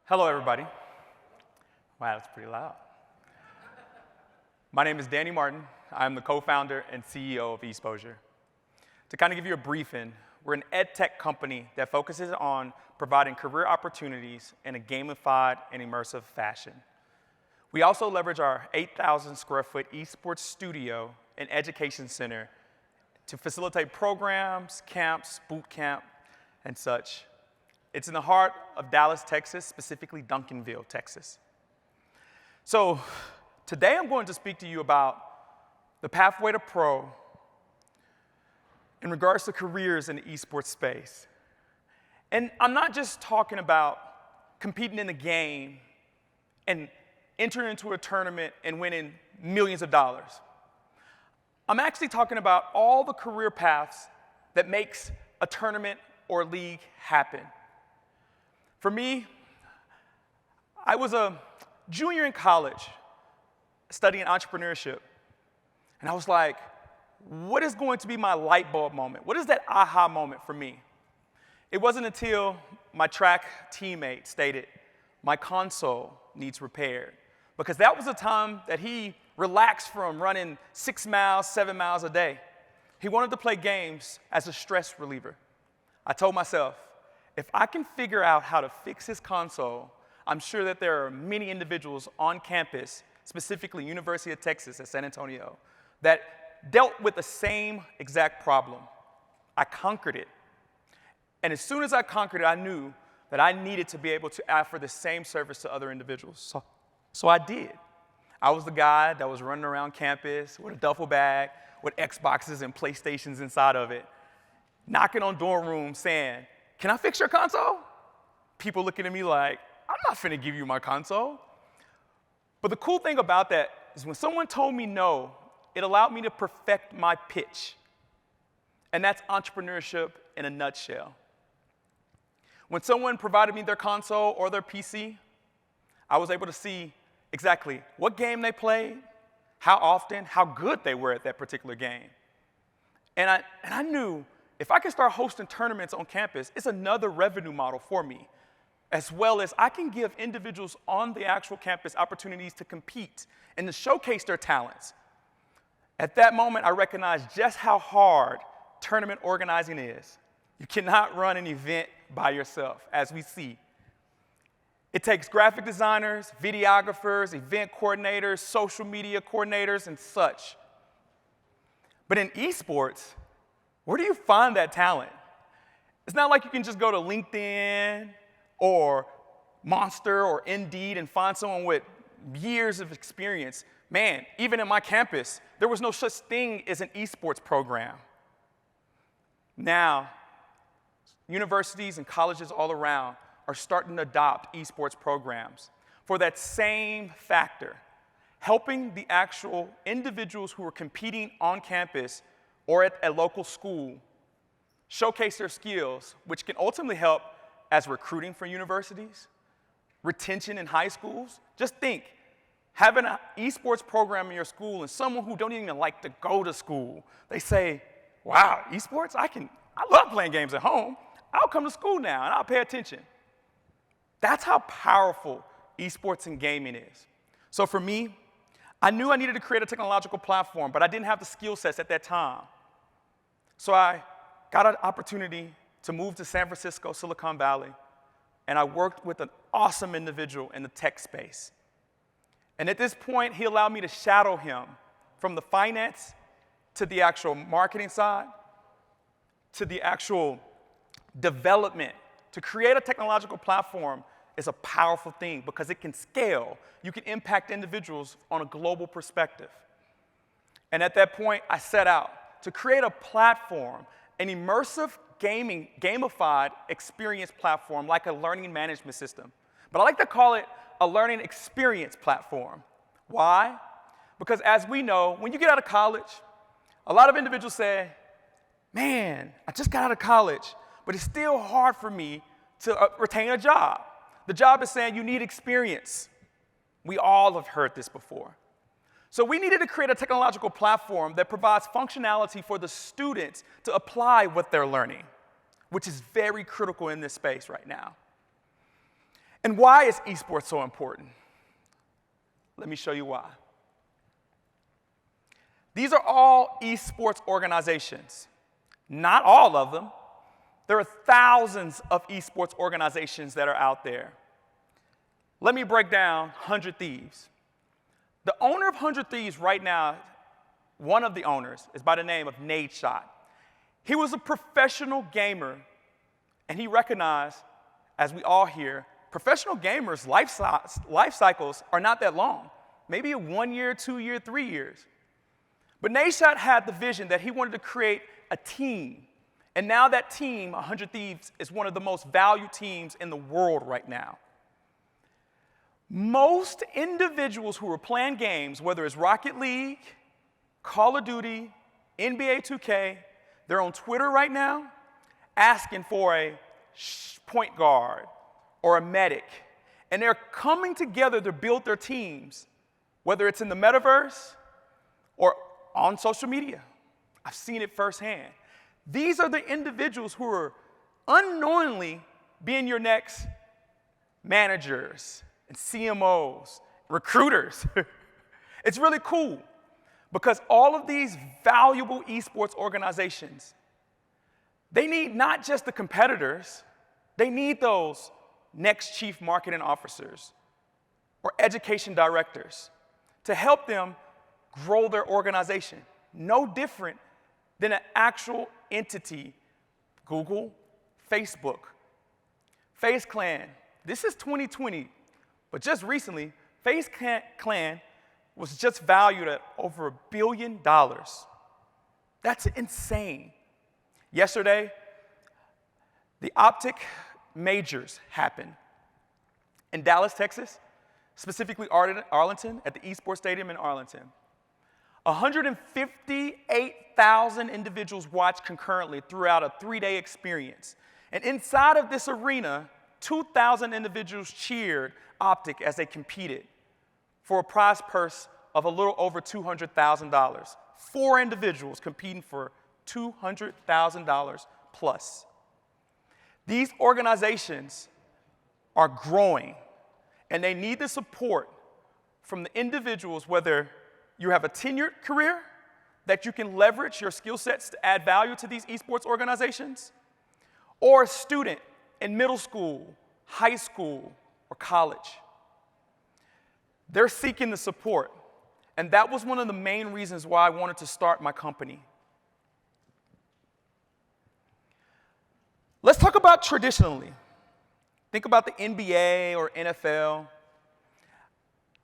Hello, everybody. Wow, that's pretty loud. My name is Danny Martin. I'm the co-founder and CEO of Exposure. To kind of give you a briefing, we're an ed tech company that focuses on providing career opportunities in a gamified and immersive fashion. We also leverage our 8,000 square foot esports studio and education center to facilitate programs, camps, boot camp, and such. It's in the heart of Dallas, Texas, specifically Duncanville, Texas. So today I'm going to speak to you about the pathway to pro in regards to careers in the esports space. And I'm not just talking about competing in the game and entering into a tournament and winning millions of dollars. I'm actually talking about all the career paths that makes a tournament or league happen. For me, I was a junior in college studying entrepreneurship, and I was like, what is going to be my light bulb moment? What is that aha moment for me? It wasn't until my track teammate stated, my console needs repaired, because that was the time that he relaxed from running 6 miles, 7 miles a day. He wanted to play games as a stress reliever. I told myself, if I can figure out how to fix his console, I'm sure that there are many individuals on campus, specifically University of Texas at San Antonio, that dealt with the same exact problem. I conquered it. And as soon as I conquered it, I knew that I needed to be able to offer the same service to other individuals. So I did. I was the guy that was running around campus with a duffel bag with Xboxes and PlayStations inside of it, knocking on dorm rooms saying, can I fix your console? People looking at me like, I'm not finna give you my console. But the cool thing about that is when someone told me no, it allowed me to perfect my pitch. And that's entrepreneurship in a nutshell. When someone provided me their console or their PC, I was able to see exactly what game they played, how often, how good they were at that particular game. And I knew if I can start hosting tournaments on campus, it's another revenue model for me, as well as I can give individuals on the actual campus opportunities to compete and to showcase their talents. At that moment, I recognized just how hard tournament organizing is. You cannot run an event by yourself, as we see. It takes graphic designers, videographers, event coordinators, social media coordinators, and such. But in esports, where do you find that talent? It's not like you can just go to LinkedIn or Monster or Indeed and find someone with years of experience. Man, even in my campus, there was no such thing as an esports program. Now, universities and colleges all around are starting to adopt esports programs for that same factor, helping the actual individuals who are competing on campus or at a local school showcase their skills, which can ultimately help as recruiting for universities, retention in high schools. Just think, having an esports program in your school and someone who don't even like to go to school, they say, wow, esports? I love playing games at home. I'll come to school now and I'll pay attention. That's how powerful esports and gaming is. So for me, I knew I needed to create a technological platform, but I didn't have the skill sets at that time. So I got an opportunity to move to San Francisco, Silicon Valley, and I worked with an awesome individual in the tech space. And at this point, he allowed me to shadow him from the finance to the actual marketing side, to the actual development. To create a technological platform is a powerful thing because it can scale. You can impact individuals on a global perspective. And at that point, I set out to create a platform, an immersive gamified experience platform like a learning management system. But I like to call it a learning experience platform. Why? Because as we know, when you get out of college, a lot of individuals say, man, I just got out of college, but it's still hard for me to retain a job. The job is saying you need experience. We all have heard this before. So we needed to create a technological platform that provides functionality for the students to apply what they're learning, which is very critical in this space right now. And why is esports so important? Let me show you why. These are all esports organizations. Not all of them. There are thousands of esports organizations that are out there. Let me break down 100 Thieves. The owner of 100 Thieves right now, one of the owners, is by the name of Nadeshot. He was a professional gamer, and he recognized, as we all hear, professional gamers' life cycles are not that long. Maybe a 1 year, 2 year, 3 years. But Nadeshot had the vision that he wanted to create a team. And now that team, 100 Thieves, is one of the most valued teams in the world right now. Most individuals who are playing games, whether it's Rocket League, Call of Duty, NBA 2K, they're on Twitter right now asking for a point guard or a medic. And they're coming together to build their teams, whether it's in the metaverse or on social media. I've seen it firsthand. These are the individuals who are unknowingly being your next managers and CMOs, recruiters. It's really cool because all of these valuable esports organizations, they need not just the competitors, they need those next chief marketing officers or education directors to help them grow their organization. No different than an actual entity, Google, Facebook, FaZe Clan. This is 2020, but just recently, FaZe Clan was just valued at over $1 billion. That's insane. Yesterday, the Optic Majors happened in Dallas, Texas, specifically Arlington, at the Esports Stadium in Arlington. 158,000 individuals watched concurrently throughout a 3-day experience. And inside of this arena, 2,000 individuals cheered Optic as they competed for a prize purse of a little over $200,000. 4 individuals competing for $200,000 plus. These organizations are growing, and they need the support from the individuals, whether you have a tenured career that you can leverage your skill sets to add value to these esports organizations, or a student in middle school, high school, or college. They're seeking the support, and that was one of the main reasons why I wanted to start my company. Let's talk about traditionally. Think about the NBA or NFL.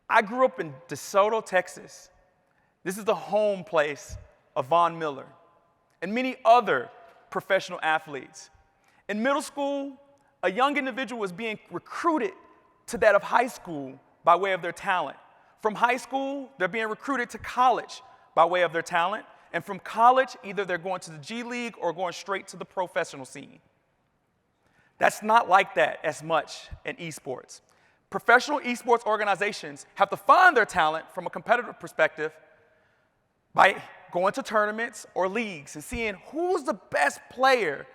I grew up in DeSoto, Texas. This is the home place of Von Miller and many other professional athletes. In middle school, a young individual was being recruited to that of high school by way of their talent. From high school, they're being recruited to college by way of their talent. And from college, either they're going to the G League or going straight to the professional scene. That's not like that as much in esports. Professional esports organizations have to find their talent from a competitive perspective by going to tournaments or leagues and seeing who's the best player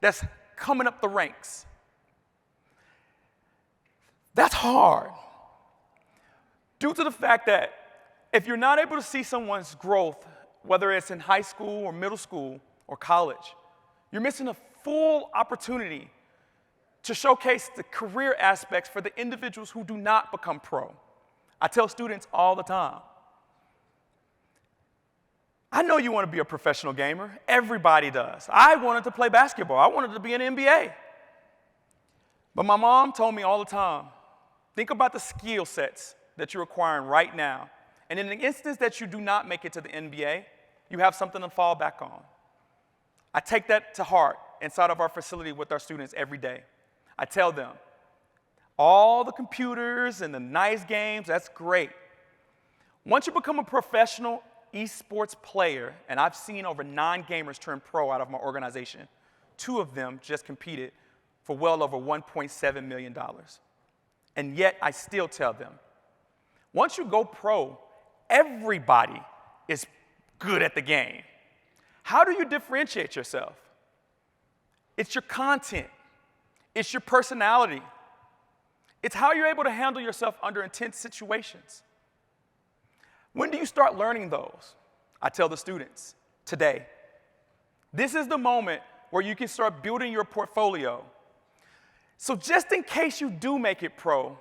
that's coming up the ranks. That's hard. Due to the fact that if you're not able to see someone's growth, whether it's in high school or middle school or college, you're missing a full opportunity to showcase the career aspects for the individuals who do not become pro. I tell students all the time, I know you want to be a professional gamer. Everybody does. I wanted to play basketball. I wanted to be in the NBA. But my mom told me all the time, think about the skill sets that you're acquiring right now. And in the instance that you do not make it to the NBA, you have something to fall back on. I take that to heart inside of our facility with our students every day. I tell them, all the computers and the nice games, that's great. Once you become a professional esports player, and I've seen over 9 gamers turn pro out of my organization, 2 of them just competed for well over $1.7 million. And yet I still tell them, once you go pro, everybody is good at the game. How do you differentiate yourself? It's your content. It's your personality. It's how you're able to handle yourself under intense situations. When do you start learning those? I tell the students, today. This is the moment where you can start building your portfolio. So just in case you do make it pro,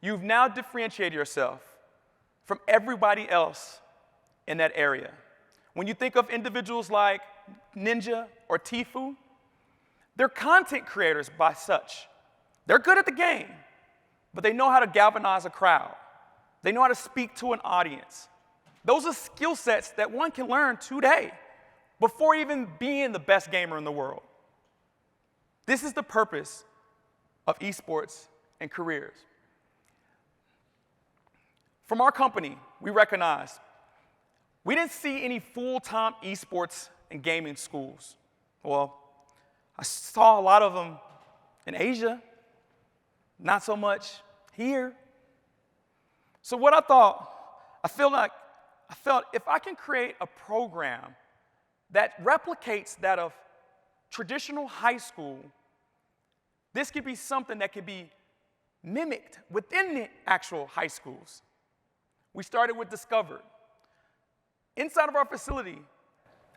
you've now differentiated yourself from everybody else in that area. When you think of individuals like Ninja or Tfue, they're content creators by such. They're good at the game, but they know how to galvanize a crowd. They know how to speak to an audience. Those are skill sets that one can learn today before even being the best gamer in the world. This is the purpose of esports and careers. From our company, we recognize we didn't see any full-time esports and gaming schools. Well, I saw a lot of them in Asia, not so much here. So what I thought, I felt if I can create a program that replicates that of traditional high school, this could be something that could be mimicked within the actual high schools. We started with Discovered. Inside of our facility,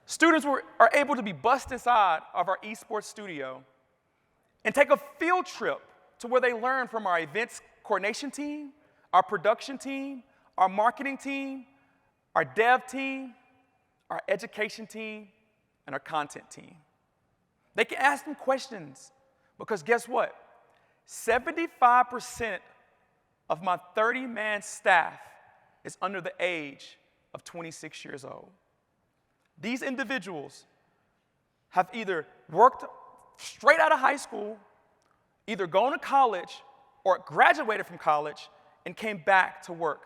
students are able to be bussed inside of our esports studio and take a field trip to where they learn from our events coordination team, our production team, our marketing team, our dev team, our education team, and our content team. They can ask them questions because guess what? 75% of my 30-man staff is under the age of 26 years old. These individuals have either worked straight out of high school, either gone to college, or graduated from college and came back to work.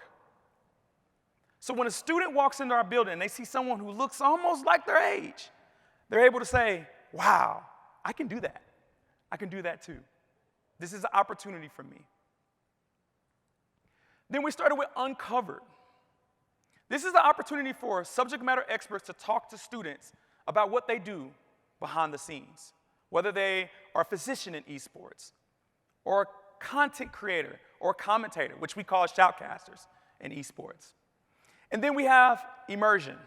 So when a student walks into our building and they see someone who looks almost like their age, they're able to say, wow, I can do that. I can do that too. This is an opportunity for me. Then we started with Uncovered. This is the opportunity for subject matter experts to talk to students about what they do behind the scenes, whether they are a physician in esports, or a content creator, or a commentator, which we call shoutcasters in esports. And then we have Immersion.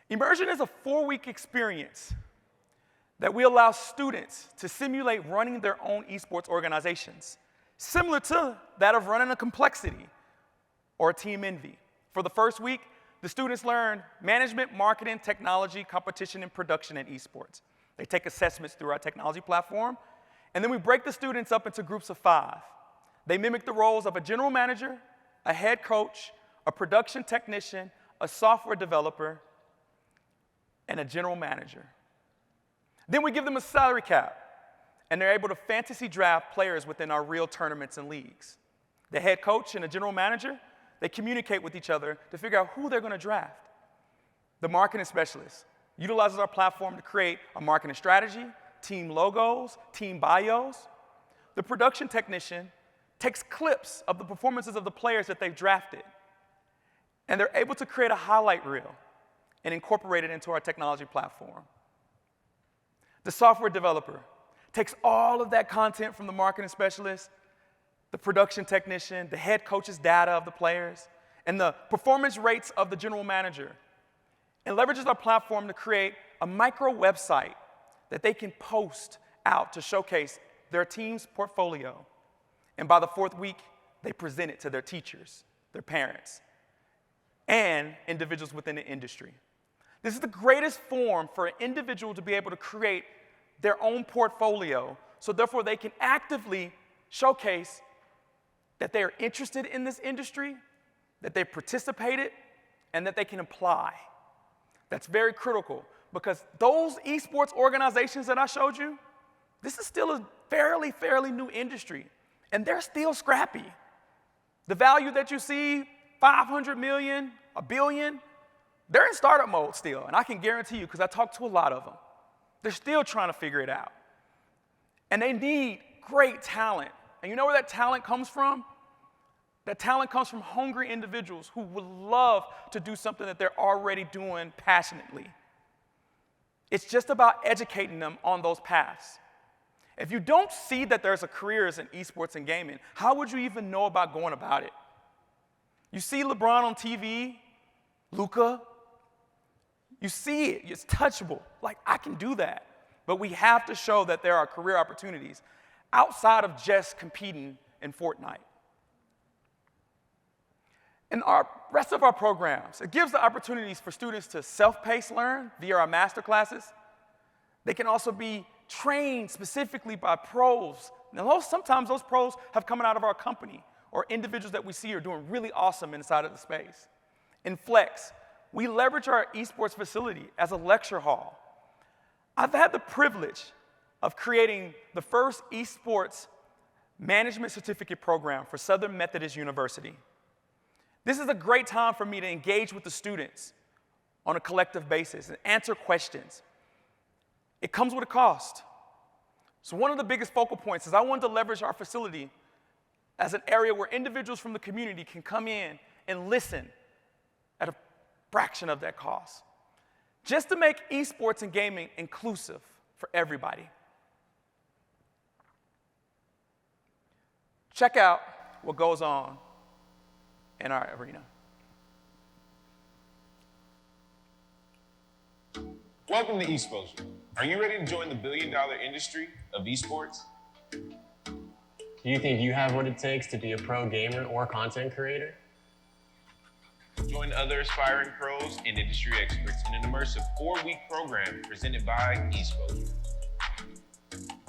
Immersion is a 4-week experience that we allow students to simulate running their own esports organizations, similar to that of running a Complexity or a Team Envy. For the first week, the students learn management, marketing, technology, competition, and production in esports. They take assessments through our technology platform, and then we break the students up into groups of 5. They mimic the roles of a general manager, a head coach, a production technician, a software developer, and a general manager. Then we give them a salary cap, and they're able to fantasy draft players within our real tournaments and leagues. The head coach and the general manager, they communicate with each other to figure out who they're going to draft. The marketing specialist utilizes our platform to create a marketing strategy, team logos, team bios. The production technician takes clips of the performances of the players that they've drafted, and they're able to create a highlight reel and incorporate it into our technology platform. The software developer takes all of that content from the marketing specialist, the production technician, the head coach's data of the players, and the performance rates of the general manager, and leverages our platform to create a micro website that they can post out to showcase their team's portfolio. And by the 4th week, they present it to their teachers, their parents, and individuals within the industry. This is the greatest form for an individual to be able to create their own portfolio, so therefore they can actively showcase that they are interested in this industry, that they participated, and that they can apply. That's very critical because those esports organizations that I showed you, this is still a fairly new industry, and they're still scrappy. The value that you see, 500 million, a billion, they're in startup mode still, and I can guarantee you, because I talked to a lot of them, they're still trying to figure it out. And they need great talent. And you know where that talent comes from? That talent comes from hungry individuals who would love to do something that they're already doing passionately. It's just about educating them on those paths. If you don't see that there's a careers in esports and gaming, how would you even know about going about it? You see LeBron on TV, Luka, you see it, it's touchable. Like, I can do that. But we have to show that there are career opportunities outside of just competing in Fortnite. In our rest of our programs, it gives the opportunities for students to self-paced learn via our master classes. They can also be trained specifically by pros. Now, sometimes those pros have come out of our company, or individuals that we see are doing really awesome inside of the space. In Flex, we leverage our esports facility as a lecture hall. I've had the privilege of creating the first esports management certificate program for Southern Methodist University. This is a great time for me to engage with the students on a collective basis and answer questions. It comes with a cost. So one of the biggest focal points is I wanted to leverage our facility as an area where individuals from the community can come in and listen at a fraction of that cost, just to make esports and gaming inclusive for everybody. Check out what goes on in our arena. Welcome to Exposure. Are you ready to join the billion-dollar industry of esports? Do you think you have what it takes to be a pro gamer or content creator? Join other aspiring pros and industry experts in an immersive 4-week program presented by Exposure.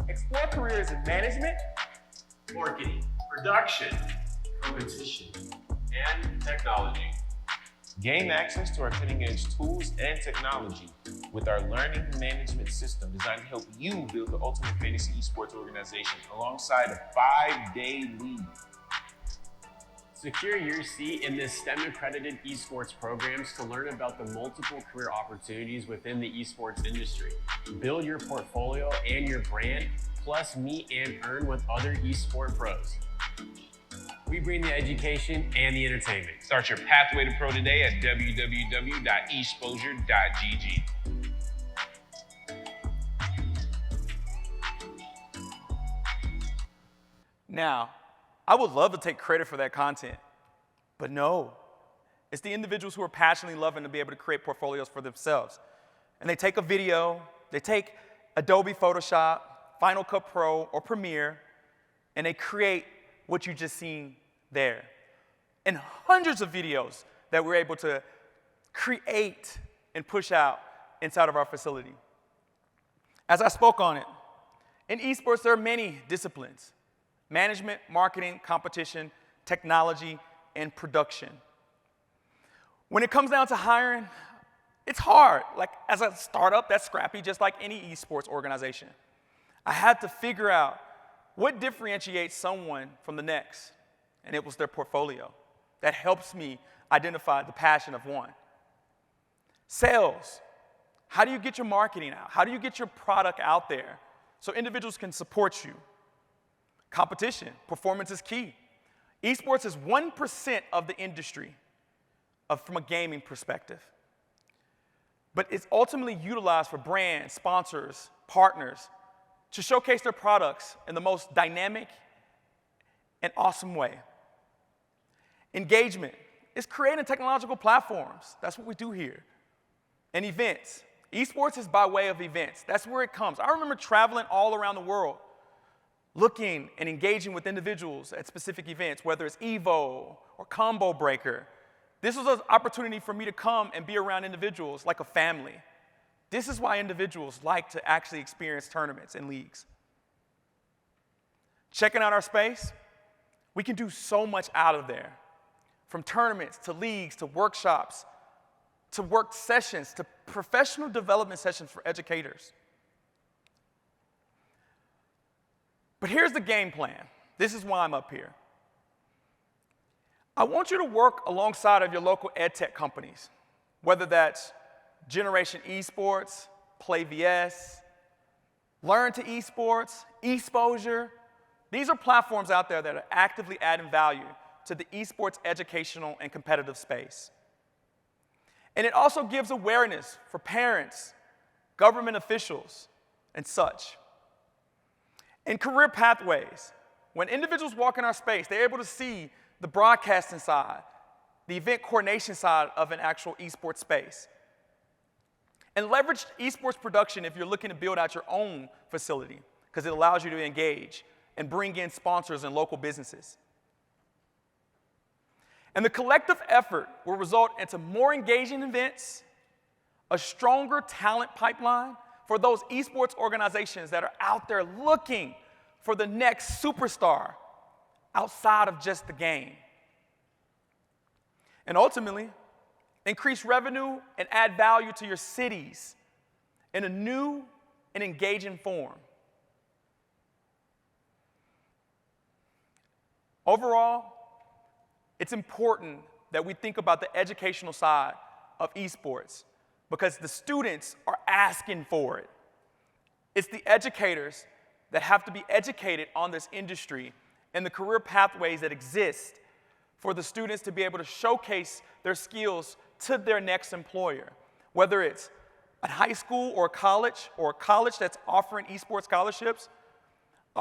Explore careers in management, marketing, production, competition, and technology. Gain access to our cutting-edge tools and technology with our learning management system designed to help you build the ultimate fantasy esports organization alongside a 5-day league. Secure your seat in this STEM-accredited esports programs to learn about the multiple career opportunities within the esports industry. Build your portfolio and your brand, plus meet and earn with other esport pros. We bring the education and the entertainment. Start your pathway to pro today at www.exposure.gg. Now, I would love to take credit for that content, but no. It's the individuals who are passionately loving to be able to create portfolios for themselves. And they take a video, they take Adobe Photoshop, Final Cut Pro, or Premiere, and they create what you just seen there. And hundreds of videos that we're able to create and push out inside of our facility. As I spoke on it, in esports there are many disciplines: management, marketing, competition, technology, and production. When it comes down to hiring, it's hard. Like, as a startup, that's scrappy, just like any esports organization. I had to figure out what differentiates someone from the next, and it was their portfolio. That helps me identify the passion of one. Sales, how do you get your marketing out? How do you get your product out there so individuals can support you? Competition, performance is key. Esports is 1% of the industry from a gaming perspective. But it's ultimately utilized for brands, sponsors, partners, to showcase their products in the most dynamic and awesome way. Engagement is creating technological platforms. That's what we do here. And events. Esports is by way of events. That's where it comes. I remember traveling all around the world, looking and engaging with individuals at specific events, whether it's Evo or Combo Breaker. This was an opportunity for me to come and be around individuals like a family. This is why individuals like to actually experience tournaments and leagues. Checking out our space, we can do so much out of there. From tournaments to leagues to workshops to work sessions to professional development sessions for educators. But here's the game plan. This is why I'm up here. I want you to work alongside of your local ed tech companies, whether that's Generation Esports, Play VS, Learn to Esports, Exposure. These are platforms out there that are actively adding value to the esports educational and competitive space. And it also gives awareness for parents, government officials, and such. In career pathways, when individuals walk in our space, they're able to see the broadcasting side, the event coordination side of an actual esports space. And leverage esports production if you're looking to build out your own facility, because it allows you to engage and bring in sponsors and local businesses. And the collective effort will result into more engaging events, a stronger talent pipeline for those esports organizations that are out there looking for the next superstar outside of just the game. And ultimately, increase revenue and add value to your cities in a new and engaging form. Overall, it's important that we think about the educational side of esports because the students are asking for it. It's the educators that have to be educated on this industry and the career pathways that exist for the students to be able to showcase their skills to their next employer, whether it's a high school or a college that's offering esports scholarships,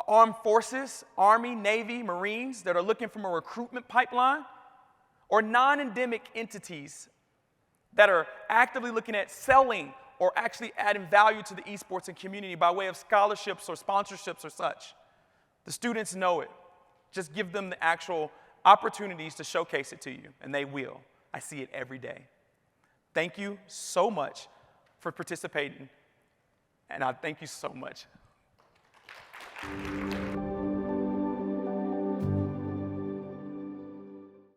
armed forces, Army, Navy, Marines that are looking from a recruitment pipeline, or non-endemic entities that are actively looking at selling or actually adding value to the esports and community by way of scholarships or sponsorships or such. The students know it. Just give them the actual opportunities to showcase it to you, and they will. I see it every day. Thank you so much for participating, and I thank you so much.